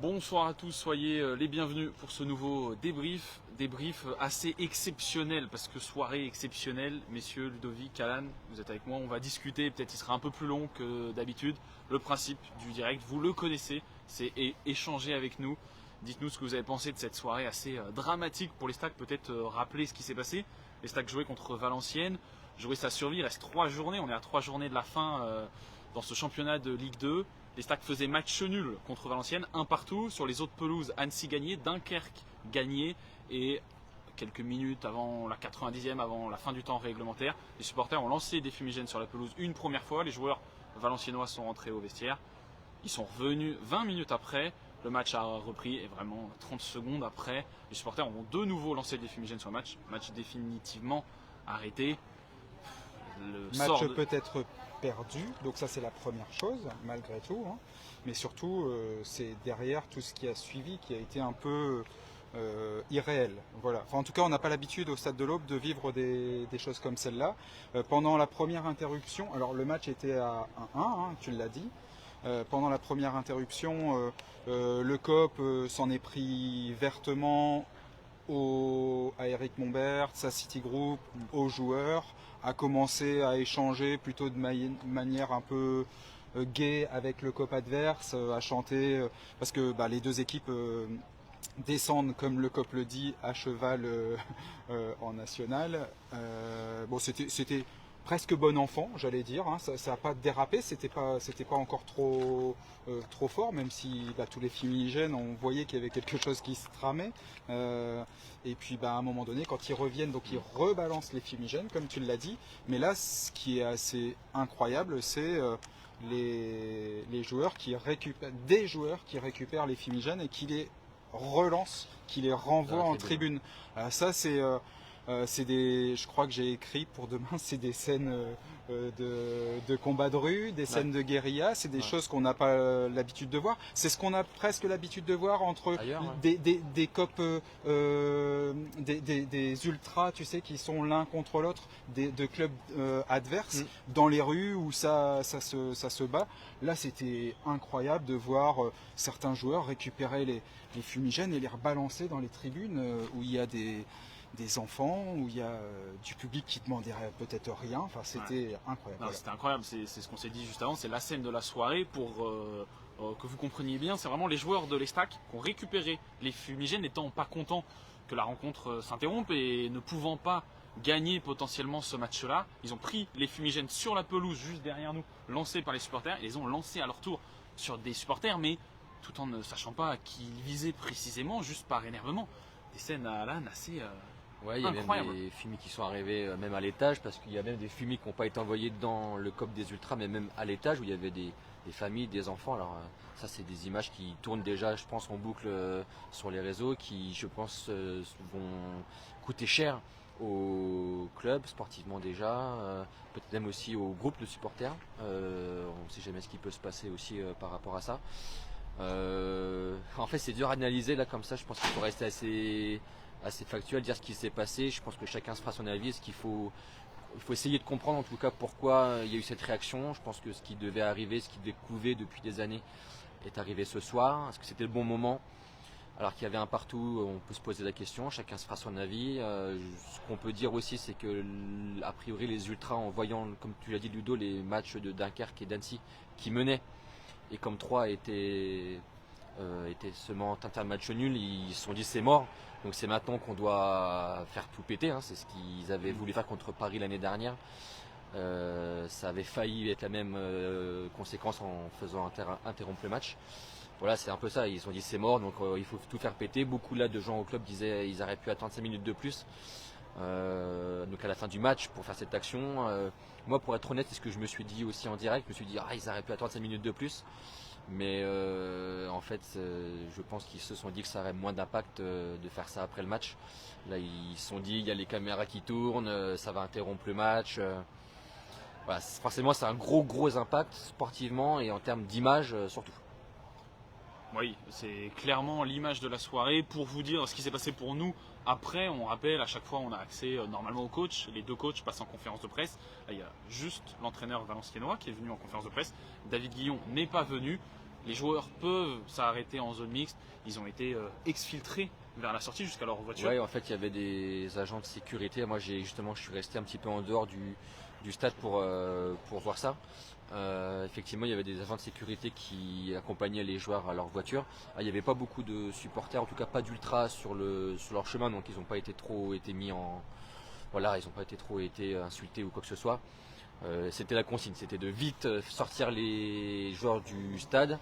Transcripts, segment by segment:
Bonsoir à tous, soyez les bienvenus pour ce nouveau débrief. Débrief assez exceptionnel parce que soirée exceptionnelle. Messieurs, Ludovic, Alan, vous êtes avec moi, on va discuter, peut-être il sera un peu plus long que d'habitude. Le principe du direct, vous le connaissez, c'est échanger avec nous. Dites-nous ce que vous avez pensé de cette soirée assez dramatique pour les Stacks, peut-être rappeler ce qui s'est passé. Les Stacks jouaient contre Valenciennes, jouaient sa survie, il reste 3 journées, on est à 3 journées de la fin dans ce championnat de Ligue 2. Les Stacks faisaient match nul contre Valenciennes, un partout. Sur les autres pelouses, Annecy gagnait, Dunkerque gagnait. Et quelques minutes avant la 90e, avant la fin du temps réglementaire, les supporters ont lancé des fumigènes sur la pelouse une première fois. Les joueurs valenciennois sont rentrés au vestiaire. Ils sont revenus 20 minutes après. Le match a repris et vraiment 30 secondes après, les supporters ont de nouveau lancé des fumigènes sur le match. Match définitivement arrêté. Le match peut être perdu, donc ça c'est la première chose, malgré tout. Hein. Mais surtout, c'est derrière tout ce qui a suivi qui a été un peu irréel. Voilà. Enfin, en tout cas, on n'a pas l'habitude au Stade de l'Aube de vivre des choses comme celle-là. Pendant la première interruption, alors le match était à 1-1, hein, tu l'as dit. Pendant la première interruption, le COP s'en est pris vertement à Eric Mombert, sa City Group, aux joueurs, a commencé à échanger plutôt de manière un peu gaie avec le COP adverse, à chanter, parce que les deux équipes descendent, comme le COP le dit, à cheval en national. Bon, c'était presque bon enfant, j'allais dire. Hein. Ça n'a pas dérapé, c'était pas encore trop fort, même si tous les fumigènes, on voyait qu'il y avait quelque chose qui se tramait. Et puis à un moment donné, quand ils reviennent, donc ils rebalancent les fumigènes, comme tu l'as dit. Mais là, ce qui est assez incroyable, c'est les joueurs qui récupèrent, des joueurs qui récupèrent les fumigènes et qui les relancent, qui les renvoient en tribune. Ça, je crois que j'ai écrit pour demain, c'est des scènes de combat de rue, des scènes de guérilla, c'est des choses qu'on n'a pas l'habitude de voir. C'est ce qu'on a presque l'habitude de voir entre des copes, des ultras, tu sais, qui sont l'un contre l'autre, de clubs adverses, dans les rues où ça se bat. Là, c'était incroyable de voir certains joueurs récupérer les fumigènes et les rebalancer dans les tribunes où il y a des enfants, où il y a du public qui demandait peut-être rien. Enfin, c'était incroyable. Voilà. C'était incroyable, c'est ce qu'on s'est dit juste avant, c'est la scène de la soirée pour que vous compreniez bien. C'est vraiment les joueurs de l'Estac qui ont récupéré les fumigènes, n'étant pas contents que la rencontre s'interrompe et ne pouvant pas gagner potentiellement ce match-là. Ils ont pris les fumigènes sur la pelouse juste derrière nous, lancés par les supporters, et les ont lancés à leur tour sur des supporters, mais tout en ne sachant pas qui ils visaient précisément, juste par énervement. Des scènes à l'âne assez... Ouais, il y a même des fumis qui sont arrivés même à l'étage, parce qu'il y a même des fumis qui n'ont pas été envoyés dans le COP des Ultras, mais même à l'étage où il y avait des familles, des enfants. Alors ça, c'est des images qui tournent déjà, je pense, en boucle sur les réseaux, qui, je pense, vont coûter cher au club, sportivement déjà, peut-être même aussi au groupe de supporters. On ne sait jamais ce qui peut se passer aussi par rapport à ça. En fait, c'est dur à analyser là comme ça. Je pense qu'il faut rester assez factuel, dire ce qui s'est passé. Je pense que chacun se fera son avis. Il faut essayer de comprendre en tout cas pourquoi il y a eu cette réaction. Je pense que ce qui devait arriver, ce qui devait couver depuis des années est arrivé ce soir. Est-ce que c'était le bon moment? Alors qu'il y avait un partout, on peut se poser la question, chacun se fera son avis. Ce qu'on peut dire aussi, c'est que a priori les Ultras, en voyant, comme tu l'as dit Ludo, les matchs de Dunkerque et d'Annecy qui menaient, et comme 3 étaient seulement un match nul, ils se sont dit c'est mort. Donc c'est maintenant qu'on doit faire tout péter. Hein. C'est ce qu'ils avaient voulu faire contre Paris l'année dernière. Ça avait failli être la même conséquence en faisant interrompre le match. Voilà, c'est un peu ça. Ils se sont dit c'est mort, donc il faut tout faire péter. Beaucoup là de gens au club disaient ils auraient pu attendre 5 minutes de plus. Donc à la fin du match pour faire cette action. Moi, pour être honnête, c'est ce que je me suis dit aussi en direct. Je me suis dit ils auraient pu attendre 5 minutes de plus. Mais en fait, je pense qu'ils se sont dit que ça aurait moins d'impact de faire ça après le match. Là, ils se sont dit, il y a les caméras qui tournent, ça va interrompre le match. Voilà, forcément, c'est un gros impact sportivement et en termes d'image surtout. Oui, c'est clairement l'image de la soirée. Pour vous dire ce qui s'est passé pour nous, après, on rappelle, à chaque fois, on a accès normalement au coach. Les deux coachs passent en conférence de presse. Là, il y a juste l'entraîneur valenciennois qui est venu en conférence de presse. David Guillon n'est pas venu. les joueurs peuvent s'arrêter en zone mixte. Ils ont été exfiltrés vers la sortie jusqu'à leur voiture. Oui, en fait, il y avait des agents de sécurité. Moi, je suis resté un petit peu en dehors du stade pour voir ça. Effectivement, il y avait des agents de sécurité qui accompagnaient les joueurs à leur voiture. Il n'y avait pas beaucoup de supporters, en tout cas pas d'ultra sur leur chemin, donc ils n'ont pas été trop mis en... Voilà, ils n'ont pas été trop insultés ou quoi que ce soit. C'était la consigne, c'était de vite sortir les joueurs du stade,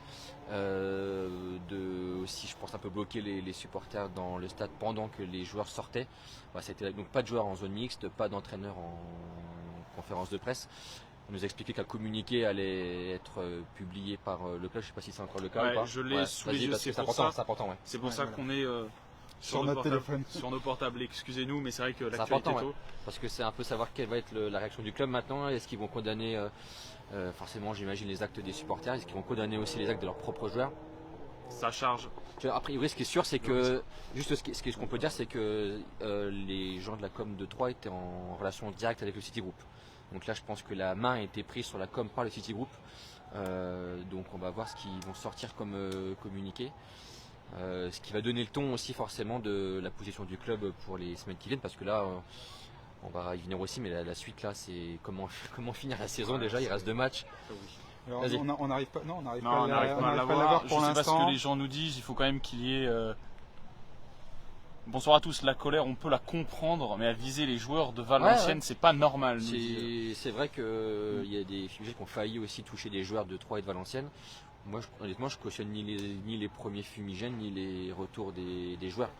de aussi, je pense, un peu bloquer les supporters dans le stade pendant que les joueurs sortaient. Voilà, c'était donc pas de joueurs en zone mixte, pas d'entraîneurs en conférence de presse. On nous a expliqué qu'un communiqué allait être publié par le club. Je ne sais pas si c'est encore le cas ou pas. Je l'ai sous les yeux, c'est pour ça. C'est important, ouais. C'est pour ça qu'on est sur notre téléphone. Sur nos portables, excusez-nous, mais c'est vrai que l'actualité est tôt. Parce que c'est un peu savoir quelle va être la réaction du club maintenant. Est-ce qu'ils vont condamner, forcément j'imagine, les actes des supporters? Est-ce qu'ils vont condamner aussi les actes de leurs propres joueurs? Ça charge. A priori, ce qui est sûr, c'est que, juste ce qu'on peut dire, c'est que les gens de la com de Troyes étaient en relation directe avec le City Group. Donc là, je pense que la main a été prise sur la com par le City Group. Donc on va voir ce qu'ils vont sortir comme communiqué. Ce qui va donner le ton aussi forcément de la position du club pour les semaines qui viennent, parce que là, on va y venir aussi, mais la suite là, c'est comment finir la saison déjà. Il reste 2 matchs. Alors, on n'arrive pas, on n'arrive pas à l'avoir pour l'instant. Je sais pas ce que les gens nous disent. Il faut quand même qu'il y ait. Bonsoir à tous. La colère, on peut la comprendre, mais à viser les joueurs de Valenciennes, c'est pas normal. C'est vrai qu'il y a des fumigènes qui ont failli aussi toucher des joueurs de Troyes et de Valenciennes. Moi, honnêtement, je cautionne ni les premiers fumigènes, ni les retours des joueurs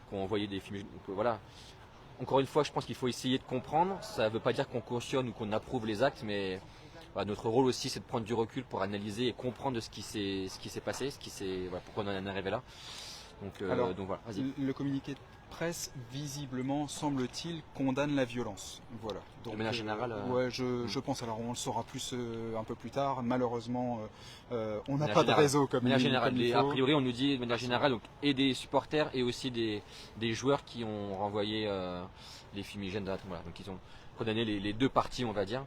qui ont envoyé des fumigènes. Donc, voilà. Encore une fois, je pense qu'il faut essayer de comprendre. Ça ne veut pas dire qu'on cautionne ou qu'on approuve les actes, mais notre rôle aussi, c'est de prendre du recul pour analyser et comprendre ce qui s'est passé, pourquoi on en est arrivé là. Donc voilà, vas-y. Le communiqué de presse, visiblement, semble-t-il, condamne la violence. Voilà. Donc, de manière générale. Je pense. Alors, on le saura plus un peu plus tard. Malheureusement, on n'a pas de réseau comme de manière générale. Comme il faut. A priori, on nous dit de manière générale, donc, et des supporters et aussi des joueurs qui ont renvoyé les fumigènes. Voilà. Donc, ils ont condamné les 2 parties, on va dire.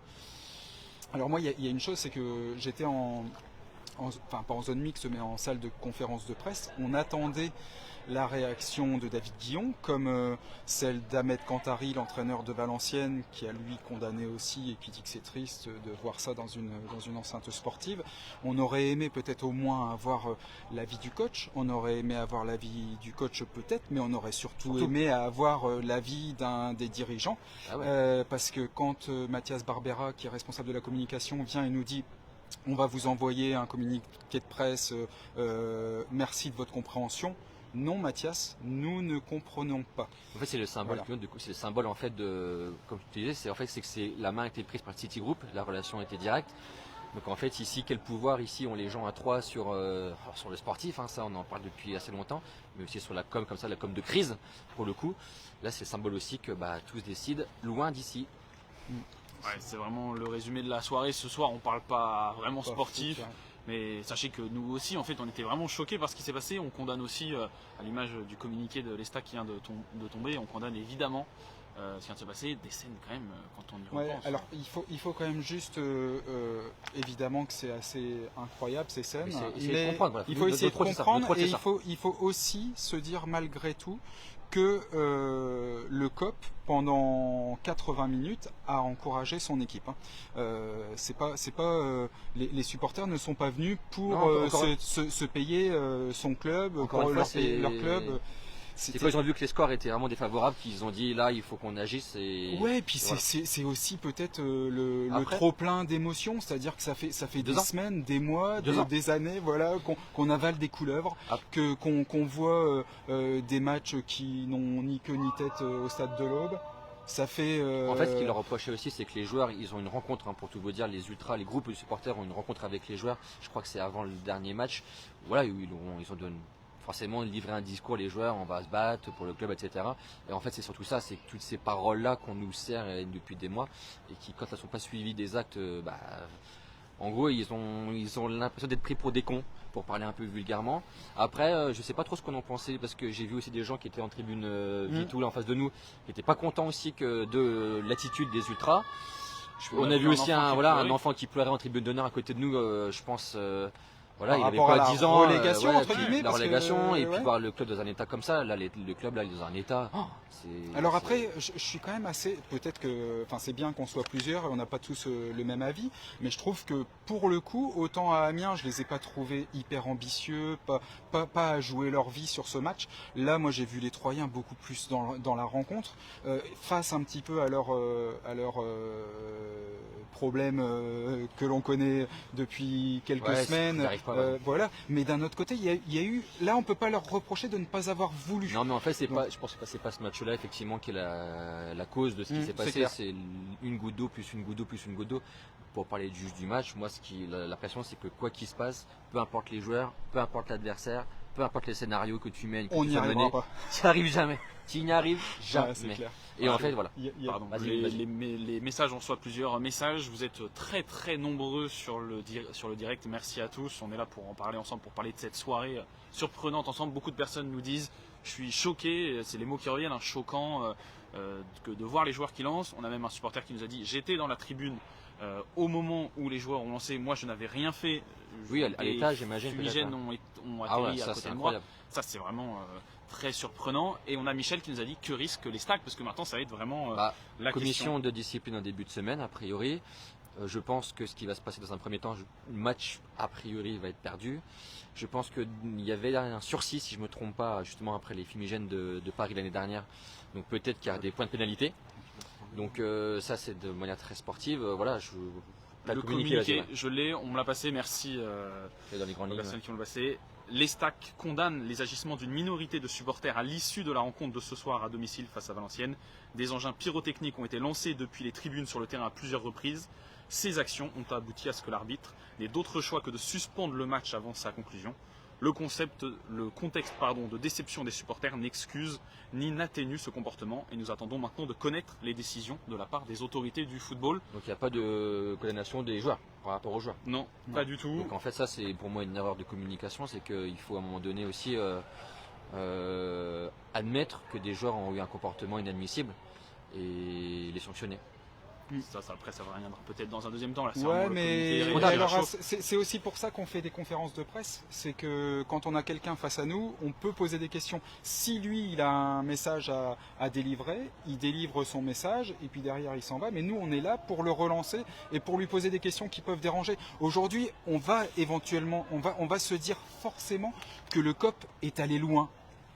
Alors moi, il y a une chose, c'est que j'étais pas en zone mixte, mais en salle de conférence de presse. On attendait la réaction de David Guillon, comme celle d'Ahmed Kantari, l'entraîneur de Valenciennes, qui a lui condamné aussi et qui dit que c'est triste de voir ça dans une enceinte sportive. On aurait aimé peut-être au moins avoir l'avis du coach, on aurait aimé avoir l'avis du coach peut-être, mais on aurait surtout aimé avoir l'avis des dirigeants. Ah ouais. Parce que quand Mathias Barbera, qui est responsable de la communication, vient et nous dit: on va vous envoyer un communiqué de presse, merci de votre compréhension. Non, Mathias, nous ne comprenons pas. En fait, c'est le symbole. Voilà. C'est le symbole en fait de, comme tu disais, c'est que la main a été prise par le City Group, la relation était directe. Donc en fait, ici, quel pouvoir ici ont les gens à Troyes sur le sportif, hein, ça on en parle depuis assez longtemps, mais aussi sur la com comme ça, la com de crise pour le coup. Là, c'est le symbole aussi que tous décident loin d'ici. Ouais, c'est vraiment le résumé de la soirée. Ce soir, on parle pas vraiment sportif. Mais sachez que nous aussi, en fait, on était vraiment choqués par ce qui s'est passé. On condamne aussi, à l'image du communiqué de l'Esta qui vient de tomber, on condamne évidemment ce qui vient de se passer, des scènes quand même, quand on y repense. Alors, il faut quand même juste, évidemment que c'est assez incroyable ces scènes. Il faut essayer de comprendre et il faut aussi se dire malgré tout que le COP, pendant 80 minutes, a encouragé son équipe. Les supporters ne sont pas venus pour se payer son club, leur club. C'est quand ils ont vu que les scores étaient vraiment défavorables qu'ils ont dit là il faut qu'on agisse. Ouais, puis voilà. C'est aussi peut-être le trop plein d'émotions, c'est-à-dire que ça fait des semaines, des mois, des années, voilà, qu'on avale des couleuvres, qu'on voit des matchs qui n'ont ni queue ni tête au stade de l'Aube. Ça fait. En fait, ce qu'il leur reprochait aussi, c'est que les joueurs, ils ont une rencontre, pour tout vous dire, les ultras, les groupes de supporters ont une rencontre avec les joueurs. Je crois que c'est avant le dernier match, voilà, où ils ont donné. Forcément livrer un discours, les joueurs, on va se battre pour le club, etc. Et en fait, c'est surtout ça, c'est que toutes ces paroles-là qu'on nous sert depuis des mois et qui, quand elles ne sont pas suivies des actes, en gros, ils ont l'impression d'être pris pour des cons, pour parler un peu vulgairement. Après, je ne sais pas trop ce qu'on en pensait parce que j'ai vu aussi des gens qui étaient en tribune Vitoul en face de nous, qui n'étaient pas contents aussi de l'attitude des ultras. On a vu aussi un enfant qui pleurait en tribune d'honneur à côté de nous, je pense. Voilà, il avait rapport à quoi, la 10 ans, relégation, entre guillemets, la parce que, relégation, et puis ouais. voir le club dans un état comme ça, là, le club, là, il est dans un état. Alors après, je suis quand même assez, peut-être que, enfin c'est bien qu'on soit plusieurs et on n'a pas tous le même avis, mais je trouve que pour le coup, autant à Amiens, je les ai pas trouvés hyper ambitieux, pas à jouer leur vie sur ce match. Là, moi j'ai vu les Troyens beaucoup plus dans la rencontre, face un petit peu à leur problème que l'on connaît depuis quelques semaines. Voilà. Mais d'un autre côté, il y a eu, là on peut pas leur reprocher de ne pas avoir voulu. Non, mais en fait, je pense que c'est pas ce match-là effectivement qui est la cause de ce qui s'est passé. C'est une goutte d'eau plus une goutte d'eau plus une goutte d'eau. Pour parler juste du match, moi, l'impression, c'est que quoi qu'il se passe, peu importe les joueurs, peu importe l'adversaire, peu importe les scénarios que tu mènes, on n'y arrivera pas. Tu n'y arrives jamais. Tu n'y arrives jamais. Ouais, et en fait, voilà. Pardon, les messages, on reçoit plusieurs messages. Vous êtes très très nombreux sur le direct. Merci à tous. On est là pour en parler ensemble, pour parler de cette soirée surprenante ensemble. Beaucoup de personnes nous disent, je suis choqué, c'est les mots qui reviennent, choquant de voir les joueurs qui lancent. On a même un supporter qui nous a dit, j'étais dans la tribune au moment où les joueurs ont lancé, moi je n'avais rien fait. Oui, à l'étage, j'imagine. Les fumigènes ont atterri à côté de moi. Ça, c'est vraiment très surprenant. Et on a Michel qui nous a dit que risquent les stacks, parce que maintenant ça va être vraiment la commission de discipline en début de semaine, a priori. Je pense que ce qui va se passer dans un premier temps, le match a priori va être perdu. Je pense qu'il y avait un sursis, si je ne me trompe pas, justement après les fumigènes de Paris l'année dernière. Donc peut-être qu'il y a des points de pénalité. Donc ça c'est de manière très sportive. Voilà, le communiqué, je l'ai, on me l'a passé, merci dans les grandes aux personnes qui m'ont le passé. Les stacks condamnent les agissements d'une minorité de supporters à l'issue de la rencontre de ce soir à domicile face à Valenciennes. Des engins pyrotechniques ont été lancés depuis les tribunes sur le terrain à plusieurs reprises. Ces actions ont abouti à ce que l'arbitre n'ait d'autre choix que de suspendre le match avant sa conclusion. Le contexte de déception des supporters n'excuse ni n'atténue ce comportement et nous attendons maintenant de connaître les décisions de la part des autorités du football. Donc il n'y a pas de condamnation des joueurs par rapport aux joueurs? Non, pas du tout. Donc en fait ça c'est pour moi une erreur de communication, c'est qu'il faut à un moment donné aussi admettre que des joueurs ont eu un comportement inadmissible et les sanctionner. Ça après ça va rien peut-être dans un deuxième temps là. Ouais, mais c'est aussi pour ça qu'on fait des conférences de presse. C'est que quand on a quelqu'un face à nous, on peut poser des questions. Si lui il a un message à délivrer, il délivre son message et puis derrière il s'en va. Mais nous on est là pour le relancer et pour lui poser des questions qui peuvent déranger. Aujourd'hui on va éventuellement, on va se dire forcément que le COP est allé loin.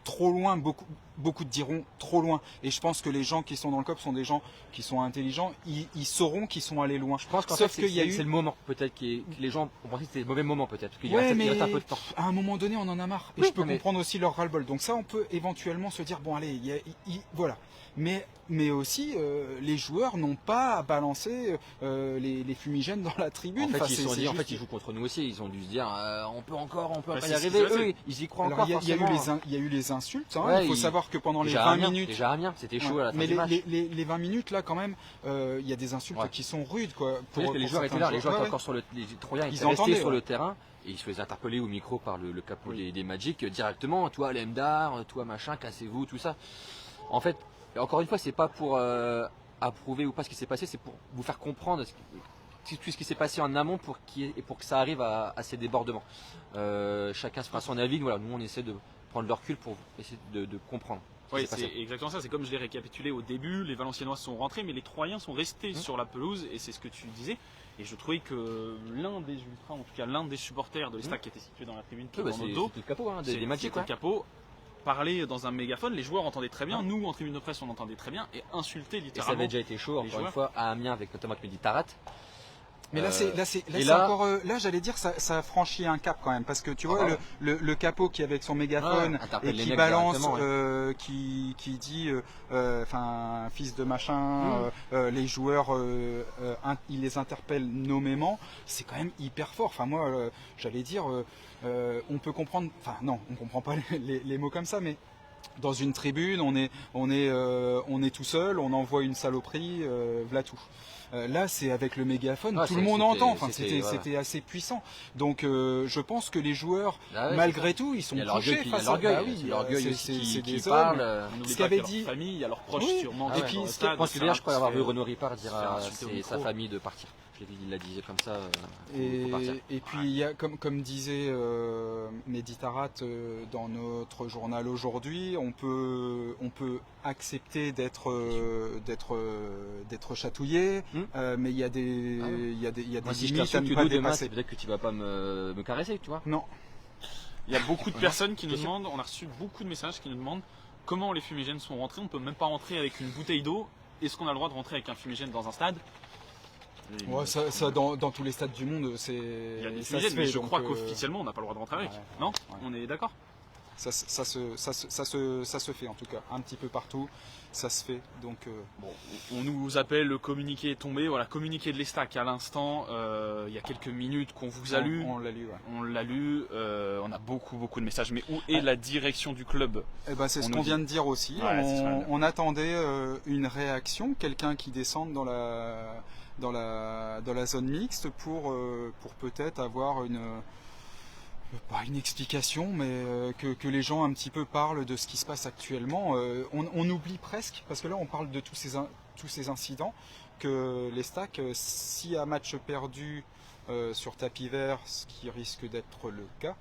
Trop loin, beaucoup de diront trop loin. Et je pense que les gens qui sont dans le COP sont des gens qui sont intelligents, ils sauront qu'ils sont allés loin. Je pense qu'en fait, c'est le moment peut-être que les gens ont pensé que c'était le mauvais moment peut-être. Ouais, mais reste un peu de temps. À un moment donné, on en a marre. Et je peux comprendre aussi leur ras-le-bol. Donc ça, on peut éventuellement se dire, bon allez, voilà. Mais aussi, les joueurs n'ont pas à balancer les fumigènes dans la tribune. En fait, ils jouent contre nous aussi. Ils ont dû se dire, on peut y arriver. Eux, ils y croient encore. Il y a eu les insultes. Il faut savoir que pendant les 20 minutes, déjà Amiens, c'était chaud à la fin du match. Les 20 minutes là, quand même, il y a des insultes qui sont rudes, quoi. Les joueurs étaient là, les joueurs étaient encore sur les Troyens, ils étaient restés sur le terrain. Et ils se faisaient interpeller au micro par le capot des Magic directement. Toi, Lemdar, toi, machin, cassez-vous, tout ça. En fait. Encore une fois, c'est pas pour approuver ou pas ce qui s'est passé, c'est pour vous faire comprendre tout ce qui s'est passé en amont pour que ça arrive à ces débordements. Chacun se fera son avis. Voilà, nous on essaie de prendre le recul pour essayer de comprendre. Oui, c'est exactement ça. C'est comme je l'ai récapitulé au début. Les Valenciennois sont rentrés, mais les Troyens sont restés sur la pelouse. Et c'est ce que tu disais. Et je trouvais que l'un des ultras, en tout cas l'un des supporters de l'Estac qui était situé dans la tribune, qui est dans notre dos, c'était le capot, des Magic. Le capot. Parler dans un mégaphone, les joueurs entendaient très bien, nous en tribune de presse on entendait très bien et insulter littéralement. Et ça avait déjà été chaud encore une fois à Amiens avec notamment Mehdi Tarat. Mais là j'allais dire ça a franchi un cap quand même parce que tu vois le capot qui avec son mégaphone et qui balance qui dit fils de machin, les joueurs il les interpelle nommément, c'est quand même hyper fort. Enfin moi j'allais dire on peut comprendre, enfin non on comprend pas les mots comme ça, mais dans une tribune on est tout seul, on envoie une saloperie, voilà tout. Là c'est avec le mégaphone, tout le monde entend, enfin, c'était assez puissant. Donc je pense que les joueurs, malgré tout, ils sont touchés face à l'orgueil aussi qui parle. Ce qu'avait dit famille, à leurs proches sûrement. Et puis je pense que d'ailleurs je crois avoir vu Renaud Ripard dire à sa famille de partir. il l'a dit comme ça. Faut partir. Et puis il y a, comme disait Mehdi Tarat dans notre journal aujourd'hui, on peut accepter d'être chatouillé, mais il y a des Moi, si limites je à ne pas dépasser. peut-être que tu vas pas me caresser, tu vois. Non. Il y a beaucoup de personnes qui nous demandent, on a reçu beaucoup de messages qui nous demandent comment les fumigènes sont rentrés. On ne peut même pas rentrer avec une bouteille d'eau. Est-ce qu'on a le droit de rentrer avec un fumigène dans un stade? Ouais, ça dans tous les stades du monde, c'est. Il y a des fumigènes, mais je crois qu'officiellement on n'a pas le droit de rentrer avec. Non, on est d'accord. Ça se fait en tout cas, un petit peu partout, ça se fait. Donc bon, on nous appelle, le communiqué est tombé. Voilà, communiqué de l'Estac à l'instant, il y a quelques minutes qu'on vous a lu. On l'a lu. Ouais. On l'a lu. On a beaucoup de messages. Mais où est la direction du club? Eh ben, c'est ce qu'on vient de dire aussi. Ouais, on attendait une réaction, quelqu'un qui descende dans la zone mixte pour peut-être avoir pas une explication, mais que les gens un petit peu parlent de ce qui se passe actuellement. On oublie presque, parce que là on parle de tous ces incidents, que les Stacks, si un match perdu sur tapis vert, ce qui risque d'être le cas,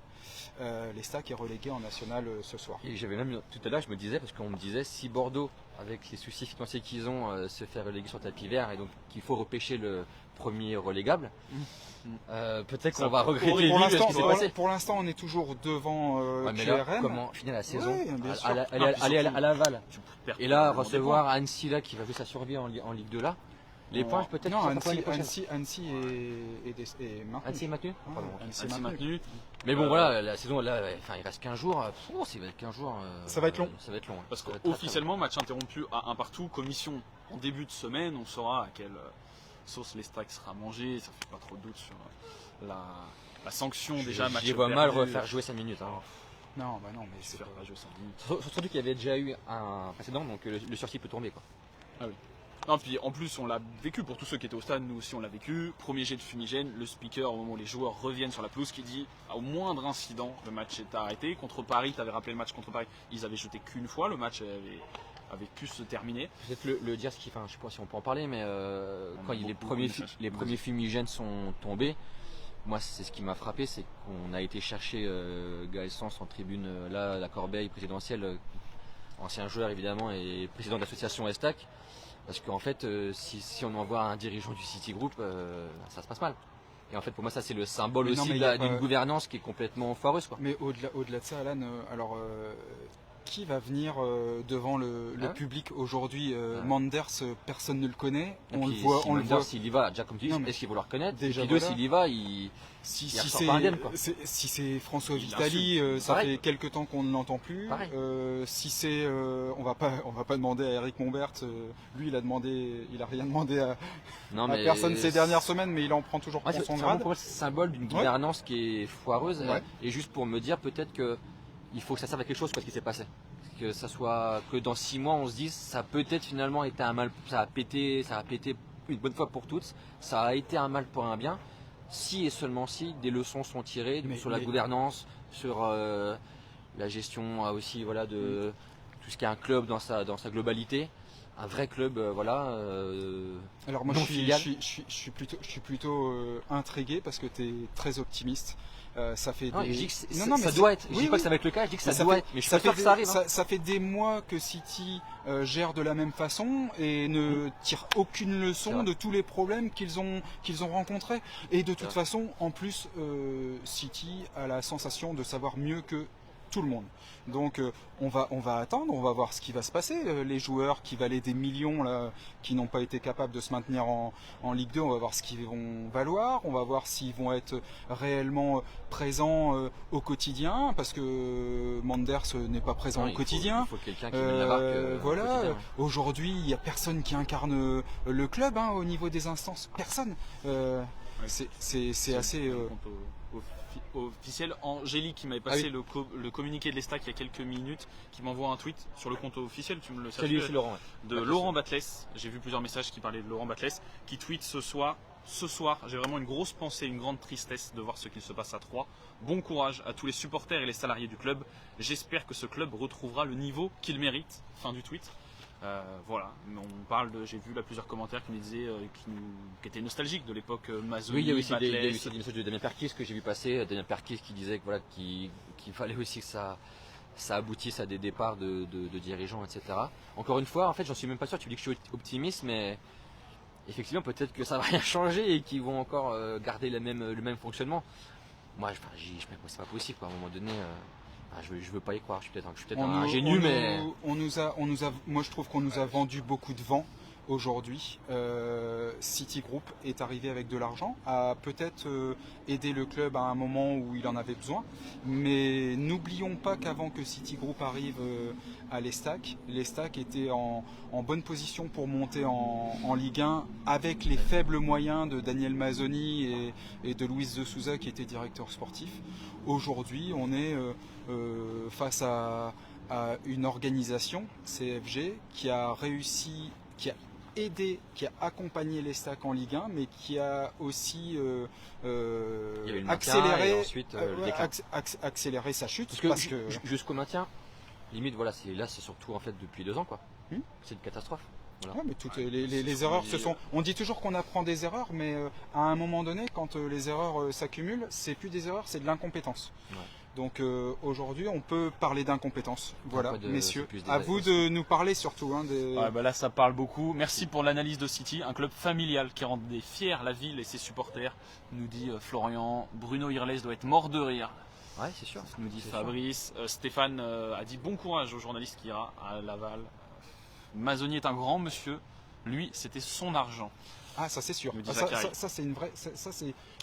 les Stacks est relégué en national ce soir. Et j'avais même tout à l'heure, je me disais, parce qu'on me disait, si Bordeaux, avec les soucis financiers qu'ils ont, se fait reléguer sur tapis vert et donc qu'il faut repêcher le premier relégable, peut-être qu'on va regretter pour l'instant, on est toujours devant QRM. Comment finir la saison aller à Laval et là recevoir Annecy là qui va jouer sa survie en Ligue 2 là. Les points peut-être. Non, Annecy est maintenu. Annecy est maintenu. Annecy est maintenu. Mais bon voilà, la saison là, il reste 15 jours. Ça va être long. Ça va être long. Parce qu'officiellement, match interrompu à 1 partout. Commission en début de semaine, on saura à quelle sauce les Stacks sera mangé. Ça fait pas trop de doute sur la sanction déjà. Je les vois mal refaire jouer 5 minutes. Non, mais c'est pas jouer 5 minutes. Surtout qu'il y avait déjà eu un précédent, donc le sursis peut tomber quoi. Ah oui. Non, puis en plus, on l'a vécu pour tous ceux qui étaient au stade, nous aussi on l'a vécu. Premier jet de fumigène, le speaker, au moment où les joueurs reviennent sur la pelouse, qui dit au moindre incident, le match est arrêté. Contre Paris, tu avais rappelé le match contre Paris, ils avaient jeté qu'une fois, le match avait pu se terminer. Peut-être le dire, je ne sais pas si on peut en parler, mais quand les premiers fumigènes sont tombés, moi c'est ce qui m'a frappé, c'est qu'on a été chercher Gaël Sens en tribune, là, à la Corbeille présidentielle, ancien joueur évidemment et président de l'association Estac. Parce qu'en fait, si on envoie un dirigeant du Citigroup, ça se passe mal. Et en fait, pour moi, ça c'est le symbole aussi d'une gouvernance qui est complètement foireuse, quoi. Mais au-delà de ça, Alan, alors qui va venir devant le public aujourd'hui? Manders, personne ne le connaît. On le voit. S'il y va, déjà comme tu dis, est-ce qu'il va le reconnaître? Déjà, et puis s'il y va, si c'est François Vitali, ça fait quelques temps qu'on ne l'entend plus. Si c'est, on va pas demander à Eric Mombert. Lui, il a rien demandé à personne ces dernières semaines, mais il en prend toujours pour son grade. C'est un symbole d'une gouvernance qui est foireuse. Et juste pour me dire peut-être que il faut que ça serve à quelque chose, quoi, ce qui s'est passé. Que ça soit que dans 6 mois, on se dise ça a peut-être finalement été un mal, ça a pété une bonne fois pour toutes. Ça a été un mal pour un bien. Si et seulement si des leçons sont tirées sur la gouvernance, sur la gestion aussi, voilà, de tout ce qui est un club dans sa globalité, un vrai club, voilà. Alors moi, je suis plutôt intrigué parce que tu es très optimiste. Ça fait je dis que ça doit être. Je dis pas que ça va être le cas, je dis que ça doit être. Mais je préfère que ça arrive. Ça fait des mois que City gère de la même façon et ne tire aucune leçon de tous les problèmes qu'ils ont rencontrés. Et de toute façon, en plus, City a la sensation de savoir mieux que tout le monde. Donc on va attendre, on va voir ce qui va se passer. Les joueurs qui valaient des millions là, qui n'ont pas été capables de se maintenir en Ligue 2, on va voir ce qu'ils vont valoir, on va voir s'ils vont être réellement présents au quotidien, parce que Manders n'est pas présent au quotidien. Il faut quelqu'un qui mène la barque. Voilà. Aujourd'hui, il n'y a personne qui incarne le club au niveau des instances. Personne. C'est assez officiel. Angélique qui m'avait passé le communiqué de l'Estac il y a quelques minutes, qui m'envoie un tweet sur le compte officiel, tu me le sais. Salut, c'est Laurent. De Laurent Batles. J'ai vu plusieurs messages qui parlaient de Laurent Batles, qui tweet ce soir, j'ai vraiment une grosse pensée, une grande tristesse de voir ce qu'il se passe à Troyes. Bon courage à tous les supporters et les salariés du club. J'espère que ce club retrouvera le niveau qu'il mérite. Fin du tweet. Voilà, on parle j'ai vu là plusieurs commentaires qui me disaient qui étaient nostalgiques de l'époque Mazzoni. Oui, il y a aussi Batles. des messages de Damien Perkis que j'ai vu passer. Damien Perkis qui disait que, voilà, qu'il fallait aussi que ça aboutisse à des départs de dirigeants, etc. Encore une fois, en fait, j'en suis même pas sûr. Tu dis que je suis optimiste, mais effectivement, peut-être que ça va rien changer et qu'ils vont encore garder le même fonctionnement. Moi, c'est pas possible, quoi. À un moment donné. Je veux pas y croire, je suis peut-être un ingénu, mais moi je trouve qu'on nous a vendu beaucoup de vent aujourd'hui. Citigroup est arrivé avec de l'argent, a peut-être aidé le club à un moment où il en avait besoin, mais n'oublions pas qu'avant que Citigroup arrive à l'Estac était en bonne position pour monter en Ligue 1 avec les faibles moyens de Daniel Mazzoni et de Luis de Souza qui était directeur sportif. Aujourd'hui, on est face à une organisation, CFG, qui a réussi, qui a aidé, qui a accompagné l'Estac en Ligue 1, mais qui a aussi accéléré sa chute. Parce que jusqu'au maintien, limite, voilà, c'est surtout en fait depuis 2 ans, quoi. C'est une catastrophe. Voilà. Ouais, mais toutes les erreurs se sont. On dit toujours qu'on apprend des erreurs, mais à un moment donné, quand les erreurs s'accumulent, c'est plus des erreurs, c'est de l'incompétence. Ouais. Donc aujourd'hui, on peut parler d'incompétence. Voilà, messieurs, à vous de nous parler surtout. Ouais, là, ça parle beaucoup. Merci pour l'analyse de City, un club familial qui rendait fier la ville et ses supporters, nous dit Florian. Bruno Irles doit être mort de rire. Ouais, c'est sûr. Nous dit Fabrice. Stéphane a dit bon courage au journaliste qui ira à Laval. Mazzoni est un grand monsieur. Lui, c'était son argent. Ah, ça c'est sûr. Ça c'est une vraie.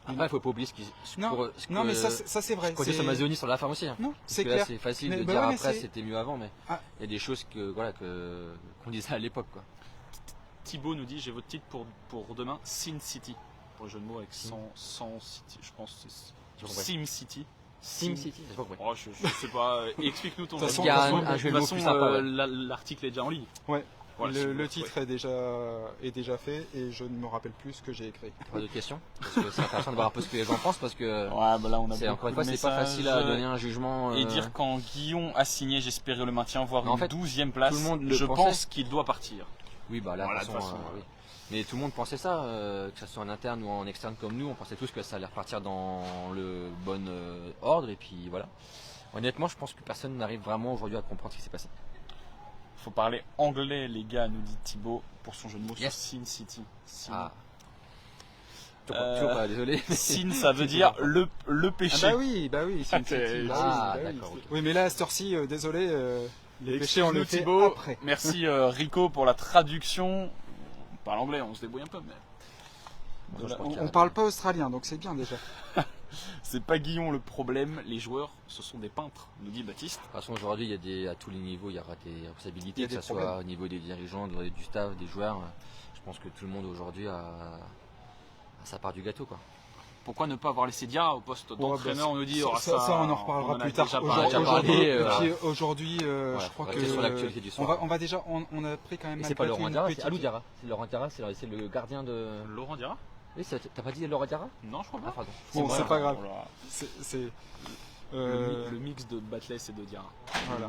Après, il ne faut pas oublier non, mais ça c'est vrai. Côté sur Mazzoni sur la femme aussi. Hein. Non, c'est clair. C'est facile de dire après c'était mieux avant, mais il y a des choses qu'on disait à l'époque, quoi. Thibaut nous dit j'ai votre titre pour demain, Sin City. Pour le jeu de mots avec 100 City, je pense c'est Sim City. Sim City, c'est pas compris. Oh, je sais pas. Explique-nous ton jeu de mots. De toute façon, l'article est déjà en ligne. Ouais. Voilà, le titre est déjà fait et je ne me rappelle plus ce que j'ai écrit. Pas de questions parce que c'est intéressant de voir un peu ce que les gens pensent parce que là on a encore une fois c'est pas facile à donner un jugement. Et dire quand Guillon a signé j'espérais le maintien voire une 12e place, je pense qu'il doit partir. Oui bah là de toute façon, oui. Mais tout le monde pensait ça, que ce soit en interne ou en externe comme nous, on pensait tous que ça allait repartir dans le bon ordre et puis voilà. Honnêtement je pense que personne n'arrive vraiment aujourd'hui à comprendre ce qui s'est passé. Faut parler anglais les gars, nous dit Thibaut pour son jeu de mots sur Sin City. Toujours pas, désolé. Sin ça veut dire le péché. Bah oui, Sin City. D'accord. Okay. Oui mais là à cette heure-ci, désolé, le péché on le fait Thibaut, après. Merci Rico pour la traduction. On parle anglais, on se débrouille un peu mais... on parle pas australien donc c'est bien déjà. C'est pas Guillon le problème, les joueurs ce sont des peintres, nous dit Baptiste. De toute façon aujourd'hui il y a à tous les niveaux il y aura des responsabilités, que ce soit au niveau des dirigeants, du staff, des joueurs. Je pense que tout le monde aujourd'hui a sa part du gâteau, quoi. Pourquoi ne pas avoir laissé Diarra au poste d'entraîneur? On nous dit ça on en reparlera plus tard. Aujourd'hui, je crois que sur l'actualité du soir. On a pris quand même. C'est pas Laurent Diarra, c'est Alou Diarra. C'est Laurent Diarra, c'est le gardien de. Laurent Diarra? Oui, t'as pas dit Laurent Diarra? Non, je crois pas. Pardon. Bon, c'est pas grave. C'est le mix de Batles et de Diarra. Voilà.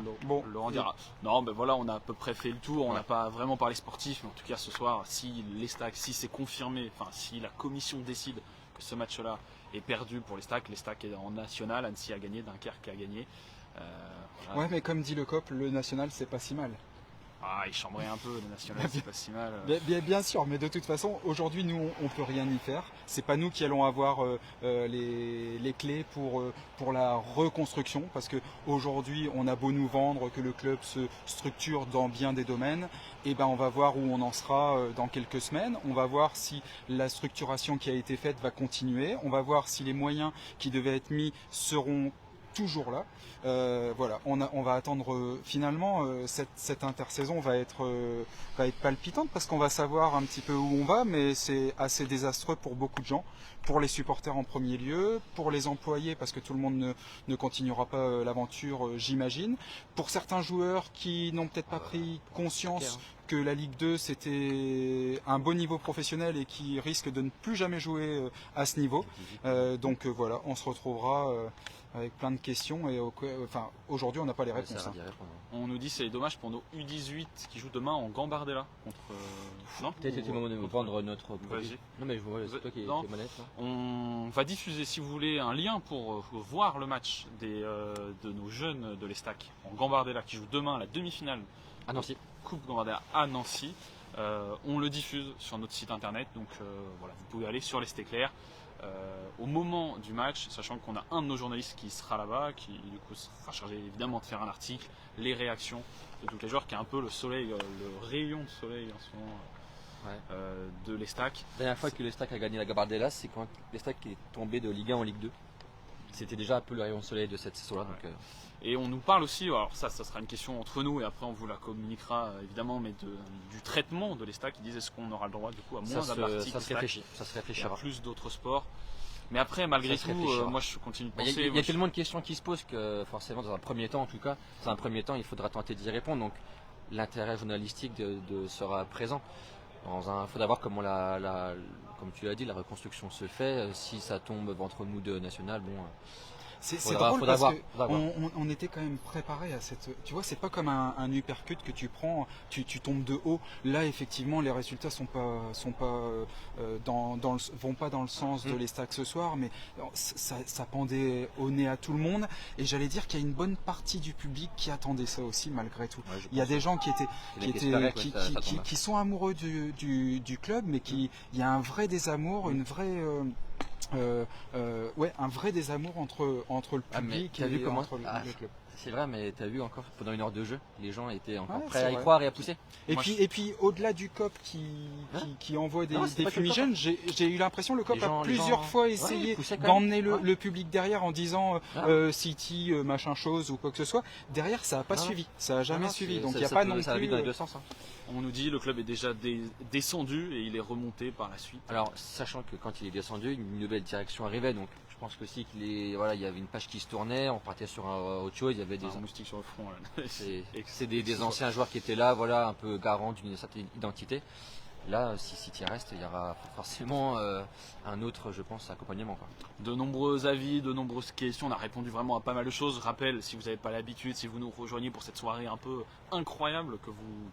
Laurent Diarra. Non, ben voilà, on a à peu près fait le tour. On n'a pas vraiment parlé sportif, mais en tout cas ce soir, si l'Estac, si c'est confirmé, enfin si la commission décide que ce match-là est perdu pour l'Estac est en national, Annecy a gagné, Dunkerque a gagné. Voilà. Ouais, mais comme dit le COP, le national c'est pas si mal. Il chambrait un peu, le national, c'est pas si mal. Bien sûr, mais de toute façon, aujourd'hui, nous, on peut rien y faire. C'est pas nous qui allons avoir les clés pour la reconstruction, parce que aujourd'hui, on a beau nous vendre que le club se structure dans bien des domaines, et ben on va voir où on en sera dans quelques semaines. On va voir si la structuration qui a été faite va continuer. On va voir si les moyens qui devaient être mis seront toujours là. Voilà, on va attendre finalement cette intersaison va être palpitante parce qu'on va savoir un petit peu où on va, mais c'est assez désastreux pour beaucoup de gens, pour les supporters en premier lieu, pour les employés parce que tout le monde ne continuera pas l'aventure, j'imagine. Pour certains joueurs qui n'ont peut-être pas pris conscience que la Ligue 2 c'était un bon niveau professionnel et qui risquent de ne plus jamais jouer à ce niveau. Donc voilà, on se retrouvera avec plein de questions et enfin, aujourd'hui on n'a pas les réponses. On nous dit c'est dommage pour nos U18 qui jouent demain en Gambardella contre. Non, peut-être c'était le moment de vendre notre produit. Non mais je vois, c'est toi qui es manette. On va diffuser, si vous voulez, un lien pour voir le match de nos jeunes de l'Estac en Gambardella qui jouent demain la demi-finale à Nancy. Coupe Gambardella à Nancy. On le diffuse sur notre site internet, donc voilà, vous pouvez aller sur l'Estéclair au moment du match, sachant qu'on a un de nos journalistes qui sera là-bas, qui du coup sera chargé évidemment de faire un article, les réactions de tous les joueurs, qui est un peu le soleil, le rayon de soleil en ce moment de l'Estac. La dernière fois que l'Estac a gagné la Gambardella, c'est quand l'Estac est tombé de Ligue 1 en Ligue 2. C'était déjà un peu le rayon de soleil de cette saison-là. Ouais. Et on nous parle aussi, alors ça sera une question entre nous et après on vous la communiquera évidemment, mais du traitement de l'Estac. Ils disent est-ce qu'on aura le droit du coup à moins d'articles. Ça se réfléchira. Plus d'autres sports. Mais après, malgré tout, moi je continue de penser. Il y a tellement de questions qui se posent que forcément, dans un premier temps en tout cas, il faudra tenter d'y répondre. Donc l'intérêt journalistique sera présent. Il faudra voir comment comme tu l'as dit, la reconstruction se fait. Si ça tombe entre nous deux nationales, bon. C'est drôle parce qu'on était quand même préparé à cette. Tu vois, c'est pas comme un uppercut que tu prends, tu tombes de haut. Là, effectivement, les résultats vont pas dans le sens de l'Estac ce soir, mais ça pendait au nez à tout le monde. Et j'allais dire qu'il y a une bonne partie du public qui attendait ça aussi, malgré tout. Ouais, il y a des gens qui sont amoureux du club, mais il y a un vrai désamour, une vraie. Un vrai désamour entre le public et le club. C'est vrai, mais t'as vu encore pendant une heure de jeu, les gens étaient encore prêts à y croire et à pousser. Et puis au-delà du COP qui envoie des fumigènes, j'ai eu l'impression le COP a plusieurs fois essayé d'emmener le public derrière en disant City machin chose ou quoi que ce soit. Derrière ça n'a pas suivi, ça n'a jamais suivi. Donc il n'y a pas non plus. Ça a vu dans les deux sens. On nous dit le club est déjà descendu et il est remonté par la suite. Alors sachant que quand il est descendu, une nouvelle direction arrivait, donc je pense que si il y avait une page qui se tournait, on partait sur autre chose, il y avait des moustiques sur le front. C'est des anciens joueurs qui étaient là, voilà, un peu garants d'une certaine identité. Là, si tu y restes, il y aura forcément un autre, je pense, accompagnement. De nombreux avis, de nombreuses questions, on a répondu vraiment à pas mal de choses. Rappel, si vous n'avez pas l'habitude, si vous nous rejoignez pour cette soirée un peu incroyable que vous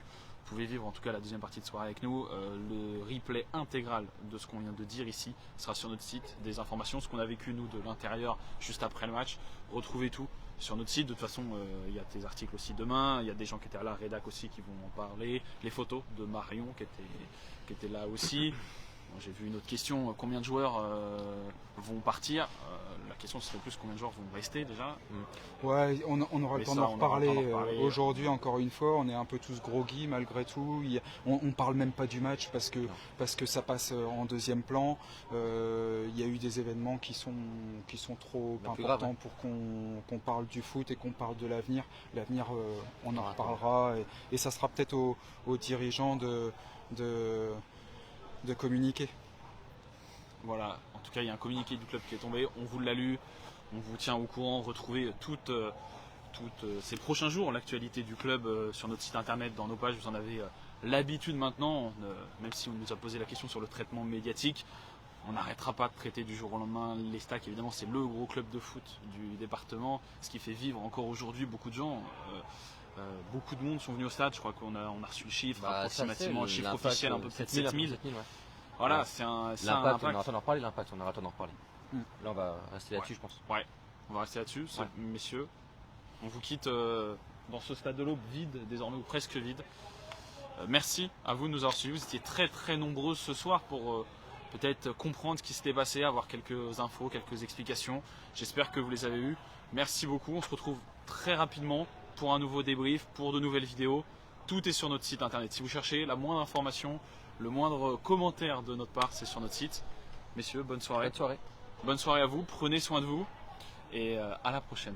pouvez vivre en tout cas la deuxième partie de soirée avec nous, le replay intégral de ce qu'on vient de dire ici sera sur notre site, des informations, ce qu'on a vécu nous de l'intérieur juste après le match. Retrouvez tout sur notre site. De toute façon, il y a tes articles aussi demain, il y a des gens qui étaient à la rédac aussi qui vont en parler, les photos de Marion qui était là aussi. J'ai vu une autre question, combien de joueurs vont partir? La question serait plus combien de joueurs vont rester déjà. Ouais, on aura le temps d'en reparler. Aujourd'hui, encore une fois, on est un peu tous groggy malgré tout. On parle même pas du match parce que ça passe en deuxième plan. Il y a eu des événements qui sont trop importants pour qu'on parle du foot et qu'on parle de l'avenir. L'avenir, on en reparlera et ça sera peut-être aux dirigeants de communiquer. Voilà, en tout cas il y a un communiqué du club qui est tombé, on vous l'a lu, on vous tient au courant, retrouvez toutes ces prochains jours l'actualité du club sur notre site internet, dans nos pages, vous en avez l'habitude maintenant, même si on nous a posé la question sur le traitement médiatique, on n'arrêtera pas de traiter du jour au lendemain l'Estac. Évidemment c'est le gros club de foot du département, ce qui fait vivre encore aujourd'hui beaucoup de gens. Beaucoup de monde sont venus au stade, je crois qu'on a reçu le chiffre approximativement, le chiffre officiel un peu peut-être 7000. Voilà, ouais. C'est un impact. On aura le temps d'en reparler, l'impact, on aura le temps d'en reparler. Là on va rester là-dessus je pense. Ouais, on va rester là-dessus, messieurs. On vous quitte dans ce stade de l'Aube vide, désormais ou presque vide. Merci à vous de nous avoir suivis, vous étiez très très nombreux ce soir pour peut-être comprendre ce qui s'était passé, avoir quelques infos, quelques explications. J'espère que vous les avez eues. Merci beaucoup, on se retrouve très rapidement pour un nouveau débrief, pour de nouvelles vidéos. Tout est sur notre site internet. Si vous cherchez la moindre information, le moindre commentaire de notre part, c'est sur notre site. Messieurs, bonne soirée. Bonne soirée. Bonne soirée à vous, prenez soin de vous et à la prochaine.